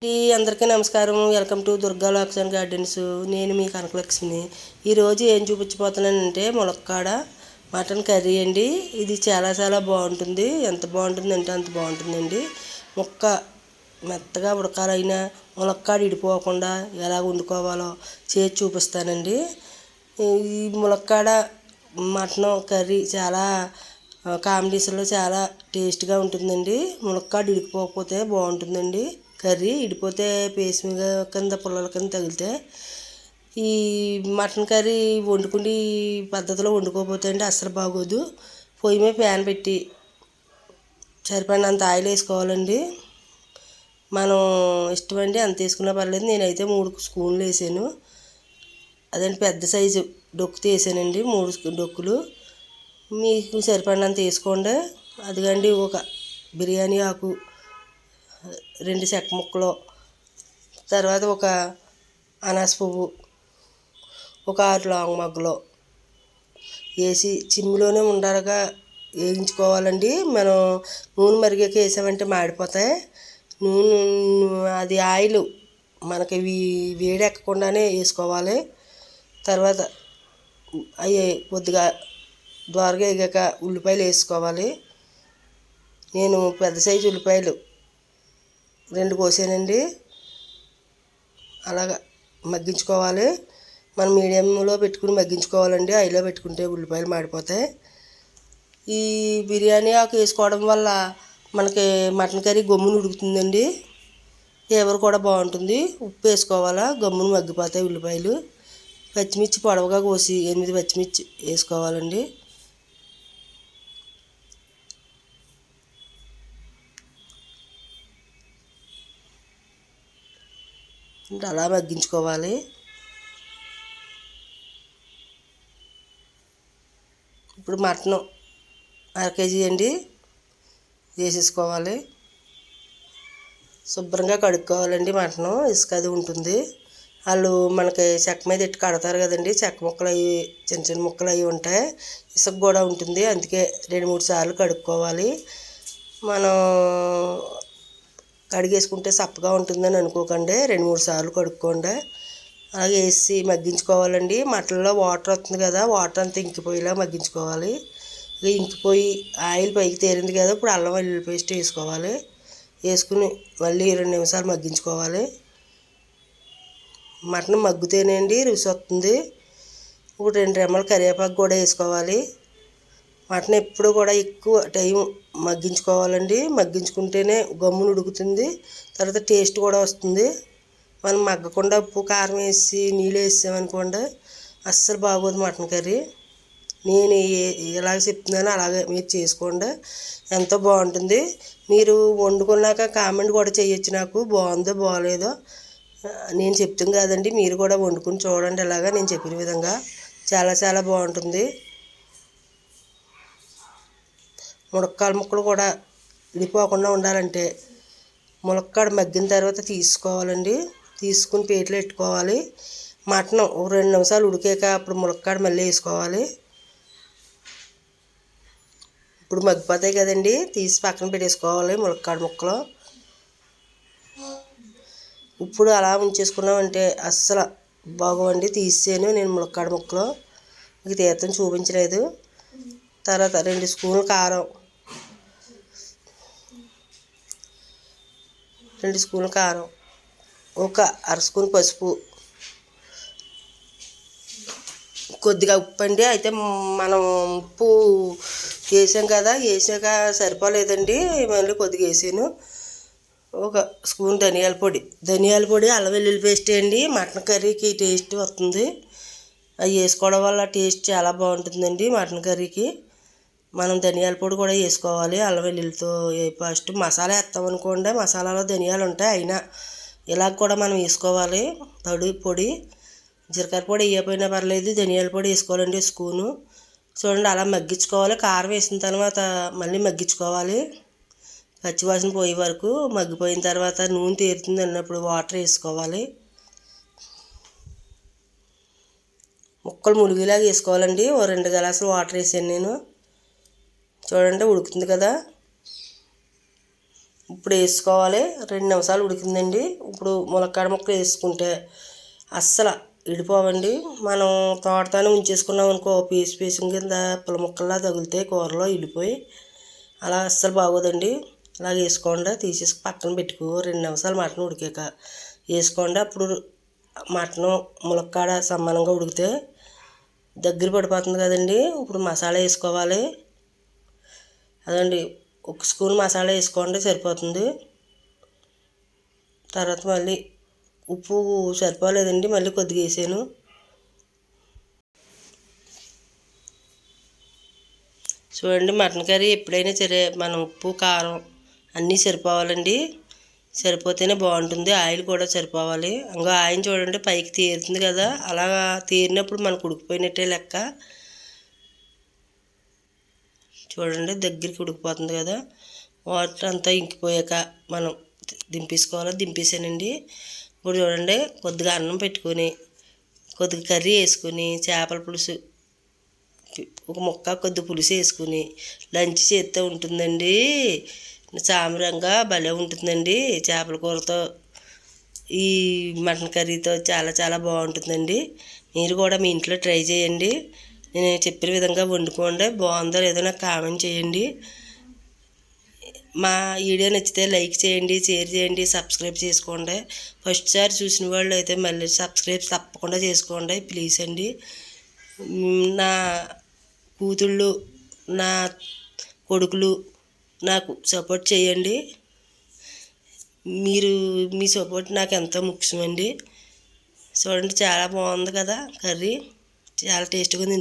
అందరికీ నమస్కారం. Welcome to Durga lakhs and gardens. నేను మీ కనకలక్ష్మిని. ఈరోజు ఏం చూపించబోతున్నానంటే ములక్కాడ మటన్ కర్రీ అండి. ఇది చాలా చాలా బాగుంటుంది. ఎంత బాగుంటుందంటే అంత బాగుంటుందండి. ముక్క మెత్తగా ఉడకాలైనా ములక్కాడ ఇడిపోకుండా ఎలా వండుకోవాలో చేసి చూపిస్తానండి. ఈ ములక్కాడ మటన్ కర్రీ చాలా కాంబినేషన్లో చాలా టేస్ట్గా ఉంటుందండి. ములక్కాడ ఇడిపోకపోతే బాగుంటుందండి. కర్రీ ఇడిపోతే పేస్మిగా కింద పుల్లల కింద తగిలితే ఈ మటన్ కర్రీ వండుకుని పద్ధతిలో వండుకోకపోతే అండి అస్సలు బాగోదు. పొయ్యి మీద ప్యాన్ పెట్టి సరిపడినంత ఆయిల్ వేసుకోవాలండి. మనం ఇష్టమండి అంత వేసుకున్నా పర్లేదు. నేనైతే 3 స్పూన్లు వేసాను. అదండి పెద్ద సైజు డొక్కు వేసానండి. 3 డొక్కులు మీకు సరిపడినంత వేసుకోండి. అదిగండి ఒక బిర్యానీ ఆకు, 2 చెక్క ముక్కలు, తర్వాత ఒక అనాస పువ్వు, ఒక 6 లవంగ మొగ్గలు వేసి చిమ్మిలోనే ఉండాలిగా వేయించుకోవాలండి. మనం నూనె మరిగాక వేసామంటే మాడిపోతాయి. నూనె అది ఆయిల్ మనకి వేడెక్కకుండానే వేసుకోవాలి. తర్వాత అవి కొద్దిగా దోరగా వేగాక ఉల్లిపాయలు వేసుకోవాలి. నేను పెద్ద సైజు ఉల్లిపాయలు 2 కోసానండి. అలాగా మగ్గించుకోవాలి. మనం మీడియంలో పెట్టుకుని మగ్గించుకోవాలండి. హైలో పెట్టుకుంటే ఉల్లిపాయలు మాడిపోతాయి. ఈ బిర్యానీ ఆకు వేసుకోవడం వల్ల మనకి మటన్ కర్రీ గమ్మును ఉడుకుతుందండి. ఫ్లేవర్ కూడా బాగుంటుంది. ఉప్పు వేసుకోవాలా, గమ్మును మగ్గిపోతాయి ఉల్లిపాయలు. పచ్చిమిర్చి పొడవుగా కోసి 8 పచ్చిమిర్చి వేసుకోవాలండి. అలా మగ్గించుకోవాలి. ఇప్పుడు మటన్ 1/2 కేజీ అండి వేసేసుకోవాలి. శుభ్రంగా కడుక్కోవాలండి. మటను ఇసుక అది ఉంటుంది. వాళ్ళు మనకి చెక్క మీద ఎట్టి కడతారు కదండి. చెక్క ముక్కలు అవి చిన్న చిన్న ముక్కలు అవి ఉంటాయి. ఇసుక కూడా ఉంటుంది. అందుకే 2-3 సార్లు కడుక్కోవాలి. మనం కడిగేసుకుంటే సప్పగా ఉంటుందని అనుకోకండి. 2-3 సార్లు కడుక్కోండి. అలాగే వేసి మగ్గించుకోవాలండి. మటన్లో వాటర్ వస్తుంది కదా, వాటర్ అంతా ఇంకిపోయేలా మగ్గించుకోవాలి. ఇంకిపోయి ఆయిల్ పైకి తేలింది కదా, ఇప్పుడు అల్లం వెల్లుల్లి పేస్ట్ వేసుకోవాలి. వేసుకుని మళ్ళీ 2 నిమిషాలు మగ్గించుకోవాలి. మటన్ మగ్గుతేనండి రుచి వస్తుంది. ఇప్పుడు 2 రెమ్మల కరివేపాకు కూడా వేసుకోవాలి. మటన్ ఎప్పుడు కూడా ఎక్కువ టైం మగ్గించుకోవాలండి. మగ్గించుకుంటేనే గమ్మును ఉడుకుతుంది. తర్వాత టేస్ట్ కూడా వస్తుంది. మనం మగ్గకుండా ఉప్పు కారం వేసి నీళ్ళు వేసామనుకోండి అస్సలు బాగోదు మటన్ కర్రీ. నేను ఎలాగ చెప్తున్నానో అలాగే మీరు చేసుకోండి. ఎంతో బాగుంటుంది. మీరు వండుకున్నాక కామెంట్ కూడా చేయొచ్చు నాకు, బాగుందో బాగోలేదో. నేను చెప్తాను కాదండి, మీరు కూడా వండుకుని చూడండి. ఇలాగా నేను చెప్పిన విధంగా చాలా చాలా బాగుంటుంది. ములక్కాడ ముక్కలు కూడా విడిపోకుండా ఉండాలంటే ములక్కాడ మగ్గిన తర్వాత తీసుకోవాలండి. తీసుకుని ప్లేట్లో పెట్టుకోవాలి. మటన్ 2 నిమిషాలు ఉడికాక అప్పుడు ములక్కాడ మళ్ళీ వేసుకోవాలి. ఇప్పుడు మగ్గిపోతాయి కదండి, తీసి పక్కన పెట్టేసుకోవాలి ములక్కాడ ముక్కలు. ఇప్పుడు అలా ఉంచేసుకున్నామంటే అస్సలు బాగోవండి. తీసాను నేను ములక్కాడ ముక్కలు, మీకు తీర్థం చూపించలేదు. తర్వాత 2 స్పూన్లు కారం, 2 స్పూన్లు కారం, ఒక 1/2 స్పూన్ పసుపు, కొద్దిగా ఉప్పు అండి. అయితే మనం ఉప్పు వేసాం కదా, వేసాక సరిపోలేదండి, మళ్ళీ కొద్దిగా వేసాను. ఒక స్పూన్ ధనియాల పొడి, అల్లం వెల్లుల్లి పేస్ట్ అండి. మటన్ కర్రీకి టేస్ట్ వస్తుంది. అవి వేసుకోవడం వల్ల టేస్ట్ చాలా బాగుంటుందండి మటన్ కర్రీకి. మనం ధనియాల పొడి కూడా వేసుకోవాలి అల్లం వెల్లుల్లితో. ఫస్ట్ మసాలా వేస్తామనుకోండి, మసాలాలో ధనియాలు ఉంటాయి, అయినా ఇలా కూడా మనం వేసుకోవాలి. పొడి జీలకర్ర పొడి వేయకపోయినా పర్లేదు, ధనియాల పొడి వేసుకోవాలండి స్పూను. చూడండి అలా మగ్గించుకోవాలి. కారం వేసిన తర్వాత మళ్ళీ మగ్గించుకోవాలి. పచ్చివాసన పోయే వరకు మగ్గిపోయిన తర్వాత నూనె తేరుతుంది అన్నప్పుడు వాటర్ వేసుకోవాలి. ముక్కలు ములిగేలాగా వేసుకోవాలండి. ఓ 2 గ్లాసులు వాటర్ వేసాను నేను. చూడండి ఉడుకుతుంది కదా. ఇప్పుడు వేసుకోవాలి. 2 నిమిషాలు ఉడికిందండి. ఇప్పుడు ములక్కాడ ముక్కలు వేసుకుంటే అస్సలు ఇడిపోవండి. మనం తోటతోనే ఉంచేసుకున్నాం అనుకో పీసు కింద పుల్ల ముక్కల్లా తగులుతాయి, కూరలో ఇడిపోయి అలా అస్సలు బాగోదండి. ఇలా వేసుకోండి, తీసేసి పక్కన పెట్టుకో. 2 నిమిషాలు మటన్ ఉడికాక వేసుకోండి. అప్పుడు మటన్ ములక్కాడ సమానంగా ఉడికితే దగ్గర పడిపోతుంది కదండి. ఇప్పుడు మసాలా వేసుకోవాలి. అదండి, 1 స్పూన్ మసాలా వేసుకోండి, సరిపోతుంది. తర్వాత మళ్ళీ ఉప్పు సరిపోలేదండి, మళ్ళీ కొద్దిగా వేసాను. చూడండి, మటన్ కర్రీ ఎప్పుడైనా సరే మనం ఉప్పు కారం అన్నీ సరిపోవాలండి. సరిపోతేనే బాగుంటుంది. ఆయిల్ కూడా సరిపోవాలి. ఇంకా ఆయిల్ చూడండి పైకి తేరుతుంది కదా, అలా తేరినప్పుడు మనకు ఉడికిపోయినట్టే లెక్క. చూడండి దగ్గరికి ఉడికిపోతుంది కదా. వాటర్ అంతా ఇంకిపోయాక మనం దింపేసుకోవాలి. దింపేసానండి. ఇప్పుడు చూడండి కొద్దిగా అన్నం పెట్టుకొని కొద్దిగా కర్రీ వేసుకొని చేపల పులుసు ఒక ముక్క కొద్ది పులుసు వేసుకుని లంచ్ చేస్తే ఉంటుందండి. సామరంగా భలే ఉంటుందండి. చేపల కూరతో ఈ మటన్ కర్రీతో చాలా చాలా బాగుంటుందండి. మీరు కూడా మీ ఇంట్లో ట్రై చేయండి. నేను చెప్పిన విధంగా వండుకోండి. బాగుందో లేదో నాకు కామెంట్ చేయండి. మా వీడియో నచ్చితే లైక్ చేయండి, షేర్ చేయండి, సబ్స్క్రైబ్ చేసుకోండి. ఫస్ట్ సారి చూసిన వాళ్ళు అయితే మళ్ళీ సబ్స్క్రైబ్ తప్పకుండా చేసుకోండి ప్లీజ్ అండి. నా కూతుళ్ళు, నా కొడుకులు నాకు సపోర్ట్ చేయండి. మీ సపోర్ట్ నాకు ఎంతో ముఖ్యమండి. చూడండి చాలా బాగుంది కదా కర్రీ, చాలా టేస్ట్గా ఉంది.